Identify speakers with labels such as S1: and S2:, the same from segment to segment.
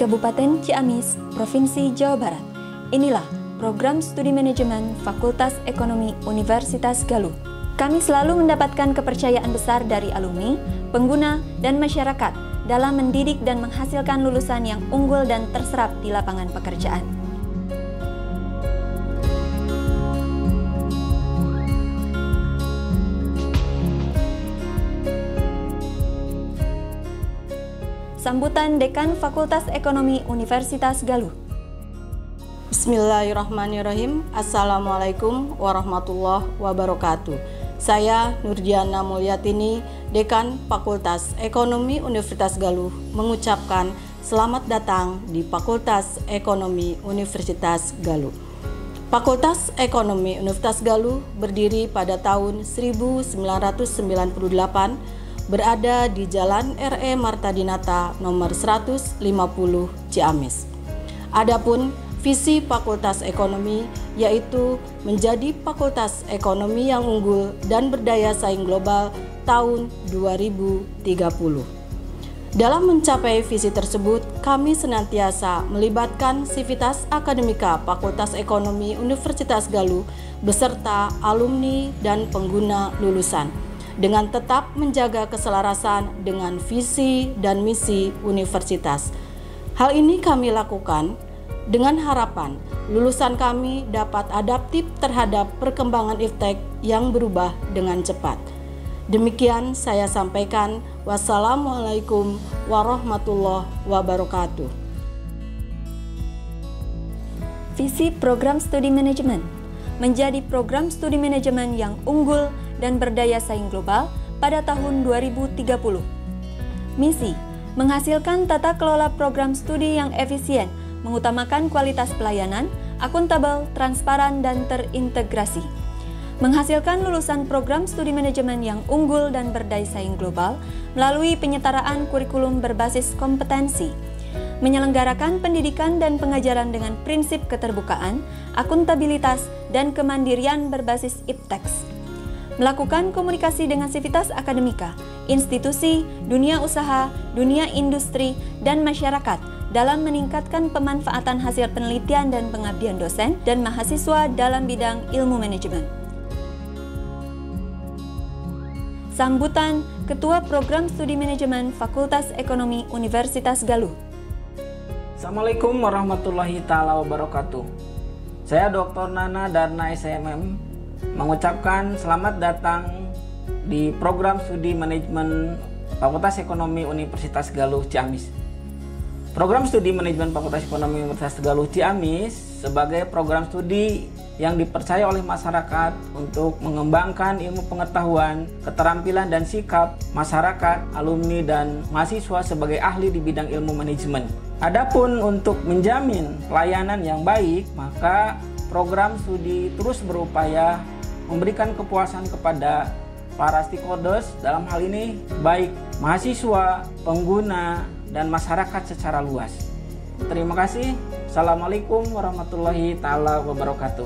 S1: Kabupaten Ciamis, Provinsi Jawa Barat. Inilah program studi manajemen Fakultas Ekonomi Universitas Galuh. Kami selalu mendapatkan kepercayaan besar dari alumni, pengguna, dan masyarakat dalam mendidik dan menghasilkan lulusan yang unggul dan terserap di lapangan pekerjaan. Sambutan Dekan Fakultas Ekonomi Universitas Galuh.
S2: Bismillahirrahmanirrahim. Assalamualaikum warahmatullahi wabarakatuh. Saya Nurdiana Mulyatini, Dekan Fakultas Ekonomi Universitas Galuh, mengucapkan selamat datang di Fakultas Ekonomi Universitas Galuh. Fakultas Ekonomi Universitas Galuh berdiri pada tahun 1998, berada di Jalan R.E. Martadinata nomor 150 Ciamis. Adapun visi Fakultas Ekonomi yaitu menjadi Fakultas Ekonomi yang unggul dan berdaya saing global tahun 2030. Dalam mencapai visi tersebut, kami senantiasa melibatkan sivitas akademika Fakultas Ekonomi Universitas Galuh beserta alumni dan pengguna lulusan, dengan tetap menjaga keselarasan dengan visi dan misi universitas. Hal ini kami lakukan dengan harapan lulusan kami dapat adaptif terhadap perkembangan iptek yang berubah dengan cepat. Demikian saya sampaikan. Wassalamualaikum warahmatullahi wabarakatuh.
S1: Visi program studi manajemen menjadi program studi manajemen yang unggul dan berdaya saing global pada tahun 2030. Misi, menghasilkan tata kelola program studi yang efisien, mengutamakan kualitas pelayanan, akuntabel, transparan, dan terintegrasi. Menghasilkan lulusan program studi manajemen yang unggul dan berdaya saing global melalui penyetaraan kurikulum berbasis kompetensi. Menyelenggarakan pendidikan dan pengajaran dengan prinsip keterbukaan, akuntabilitas, dan kemandirian berbasis ipteks. Melakukan komunikasi dengan sivitas akademika, institusi, dunia usaha, dunia industri, dan masyarakat dalam meningkatkan pemanfaatan hasil penelitian dan pengabdian dosen dan mahasiswa dalam bidang ilmu manajemen. Sambutan Ketua Program Studi Manajemen Fakultas Ekonomi Universitas Galuh.
S3: Assalamualaikum warahmatullahi ta'ala wabarakatuh. Saya Dr. Nana Darna SMM mengucapkan selamat datang di program studi manajemen Fakultas Ekonomi Universitas Galuh Ciamis. Program studi manajemen Fakultas Ekonomi Universitas Galuh Ciamis sebagai program studi yang dipercaya oleh masyarakat untuk mengembangkan ilmu pengetahuan, keterampilan dan sikap masyarakat, alumni dan mahasiswa sebagai ahli di bidang ilmu manajemen. Adapun untuk menjamin pelayanan yang baik, maka program studi terus berupaya memberikan kepuasan kepada para stakeholders, dalam hal ini baik mahasiswa, pengguna, dan masyarakat secara luas. Terima kasih. Assalamualaikum warahmatullahi ta'ala wabarakatuh.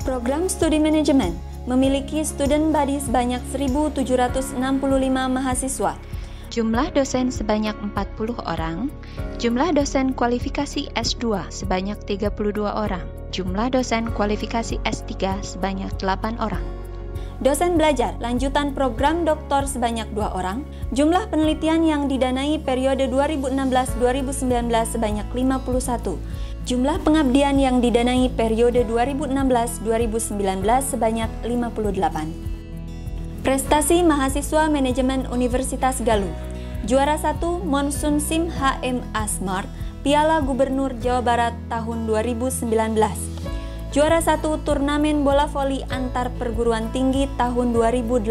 S1: Program studi manajemen memiliki student body sebanyak 1.765 mahasiswa. Jumlah dosen sebanyak 40 orang, jumlah dosen kualifikasi S2 sebanyak 32 orang, jumlah dosen kualifikasi S3 sebanyak 8 orang. Dosen belajar lanjutan program doktor sebanyak 2 orang, jumlah penelitian yang didanai periode 2016-2019 sebanyak 51, jumlah pengabdian yang didanai periode 2016-2019 sebanyak 58. Prestasi mahasiswa manajemen Universitas Galuh. Juara 1 Monsoon Sim HMA Smart Piala Gubernur Jawa Barat tahun 2019. Juara 1 Turnamen Bola Voli Antar Perguruan Tinggi tahun 2018.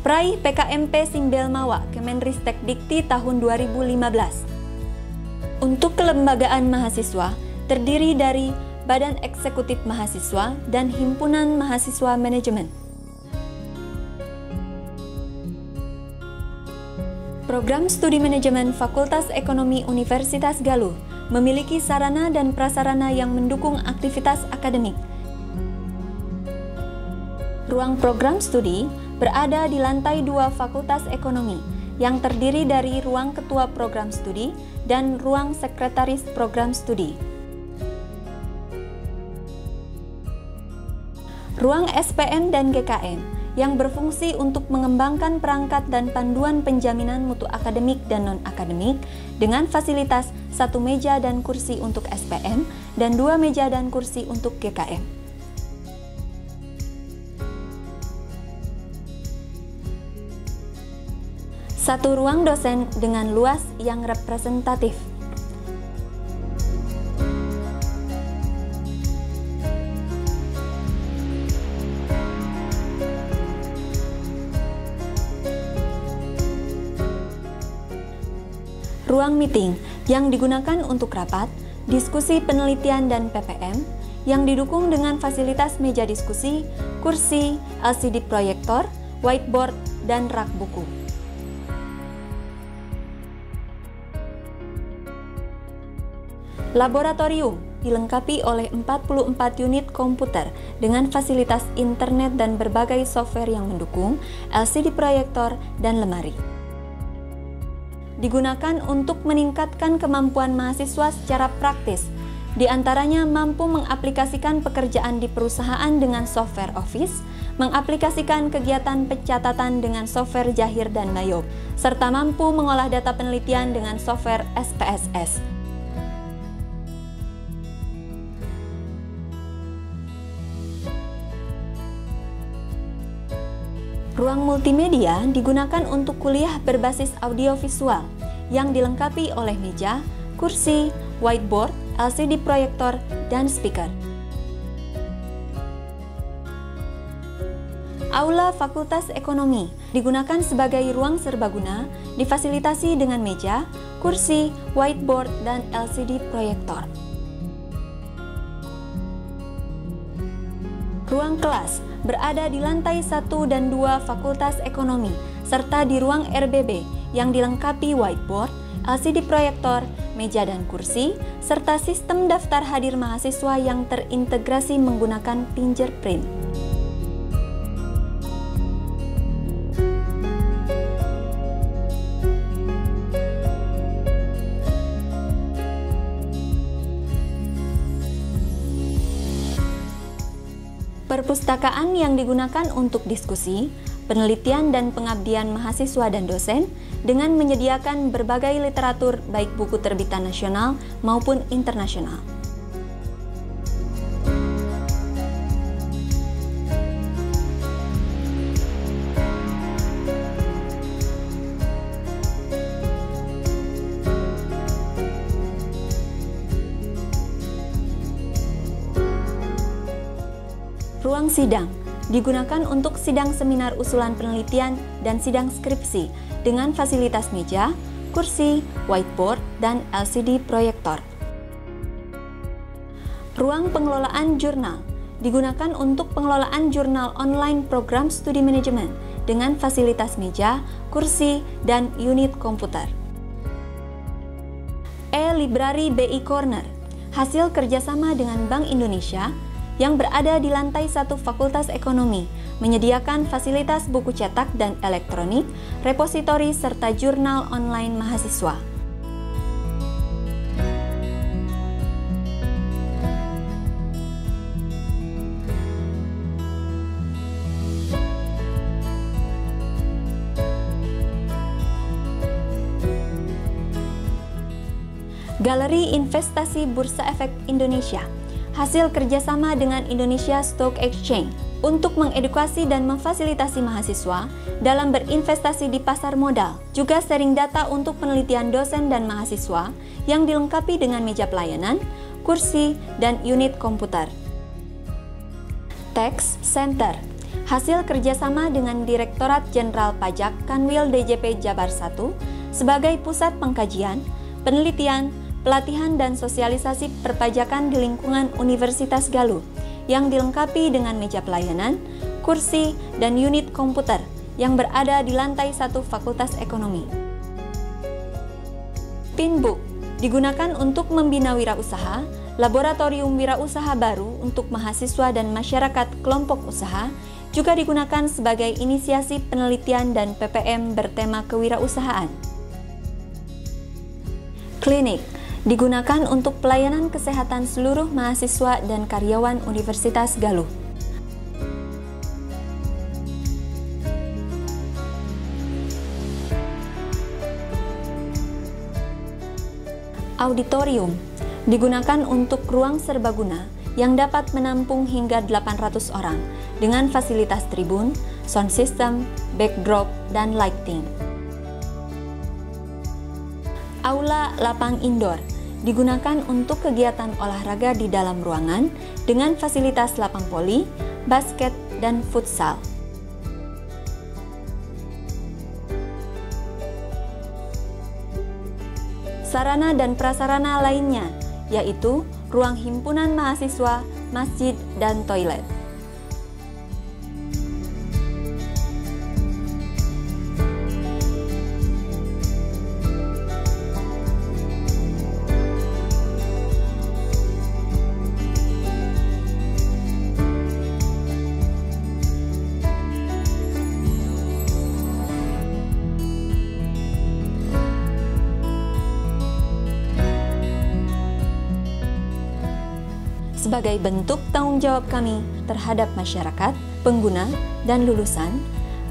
S1: Peraih PKMP Simbel Mawa Kemenristek Dikti tahun 2015. Untuk kelembagaan mahasiswa terdiri dari Badan Eksekutif Mahasiswa dan Himpunan Mahasiswa Manajemen. Program Studi Manajemen Fakultas Ekonomi Universitas Galuh memiliki sarana dan prasarana yang mendukung aktivitas akademik. Ruang program studi berada di lantai 2 Fakultas Ekonomi yang terdiri dari ruang ketua program studi dan ruang sekretaris program studi. Ruang SPM dan GKM yang berfungsi untuk mengembangkan perangkat dan panduan penjaminan mutu akademik dan non-akademik dengan fasilitas 1 meja dan kursi untuk SPM dan 2 meja dan kursi untuk GKM. Satu ruang dosen dengan luas yang representatif. Ruang meeting yang digunakan untuk rapat, diskusi penelitian dan PPM yang didukung dengan fasilitas meja diskusi, kursi, LCD proyektor, whiteboard, dan rak buku. Laboratorium dilengkapi oleh 44 unit komputer dengan fasilitas internet dan berbagai software yang mendukung, LCD proyektor, dan lemari. Digunakan untuk meningkatkan kemampuan mahasiswa secara praktis, di antaranya mampu mengaplikasikan pekerjaan di perusahaan dengan software Office, mengaplikasikan kegiatan pencatatan dengan software Jahir dan Nayob, serta mampu mengolah data penelitian dengan software SPSS. Ruang multimedia digunakan untuk kuliah berbasis audiovisual yang dilengkapi oleh meja, kursi, whiteboard, LCD proyektor, dan speaker. Aula Fakultas Ekonomi digunakan sebagai ruang serbaguna, difasilitasi dengan meja, kursi, whiteboard, dan LCD proyektor. Ruang kelas berada di lantai 1 dan 2 Fakultas Ekonomi, serta di ruang RBB yang dilengkapi whiteboard, LCD proyektor, meja dan kursi, serta sistem daftar hadir mahasiswa yang terintegrasi menggunakan fingerprint. Perpustakaan yang digunakan untuk diskusi, penelitian dan pengabdian mahasiswa dan dosen dengan menyediakan berbagai literatur baik buku terbitan nasional maupun internasional. Ruang sidang digunakan untuk sidang seminar usulan penelitian dan sidang skripsi dengan fasilitas meja, kursi, whiteboard, dan LCD proyektor. Ruang pengelolaan jurnal digunakan untuk pengelolaan jurnal online program studi manajemen dengan fasilitas meja, kursi, dan unit komputer. E-Library BI Corner hasil kerjasama dengan Bank Indonesia yang berada di lantai 1 Fakultas Ekonomi, menyediakan fasilitas buku cetak dan elektronik, repositori, serta jurnal online mahasiswa. Galeri Investasi Bursa Efek Indonesia hasil kerjasama dengan Indonesia Stock Exchange untuk mengedukasi dan memfasilitasi mahasiswa dalam berinvestasi di pasar modal, juga sharing data untuk penelitian dosen dan mahasiswa yang dilengkapi dengan meja pelayanan, kursi, dan unit komputer. Tax Center hasil kerjasama dengan Direktorat Jenderal Pajak Kanwil DJP Jabar 1 sebagai pusat pengkajian, penelitian, pelatihan dan sosialisasi perpajakan di lingkungan Universitas Galuh yang dilengkapi dengan meja pelayanan, kursi, dan unit komputer yang berada di lantai 1 Fakultas Ekonomi. Pinbook digunakan untuk membina wirausaha, laboratorium wirausaha baru untuk mahasiswa dan masyarakat kelompok usaha juga digunakan sebagai inisiasi penelitian dan PPM bertema kewirausahaan. Klinik digunakan untuk pelayanan kesehatan seluruh mahasiswa dan karyawan Universitas Galuh. Auditorium digunakan untuk ruang serbaguna yang dapat menampung hingga 800 orang dengan fasilitas tribun, sound system, backdrop, dan lighting. Aula lapang indoor digunakan untuk kegiatan olahraga di dalam ruangan dengan fasilitas lapang voli, basket, dan futsal. Sarana dan prasarana lainnya, yaitu ruang himpunan mahasiswa, masjid, dan toilet. Sebagai bentuk tanggung jawab kami terhadap masyarakat, pengguna, dan lulusan,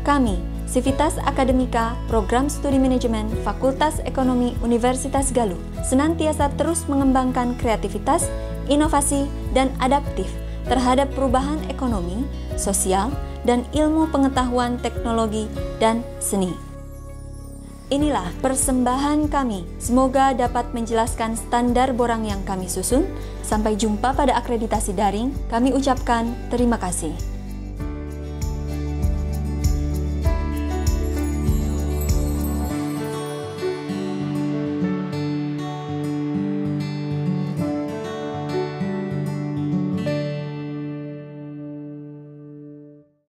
S1: kami, Sivitas Akademika Program Studi Manajemen Fakultas Ekonomi Universitas Galuh, senantiasa terus mengembangkan kreativitas, inovasi, dan adaptif terhadap perubahan ekonomi, sosial, dan ilmu pengetahuan teknologi dan seni. Inilah persembahan kami. Semoga dapat menjelaskan standar borang yang kami susun. Sampai jumpa pada akreditasi daring. Kami ucapkan terima kasih.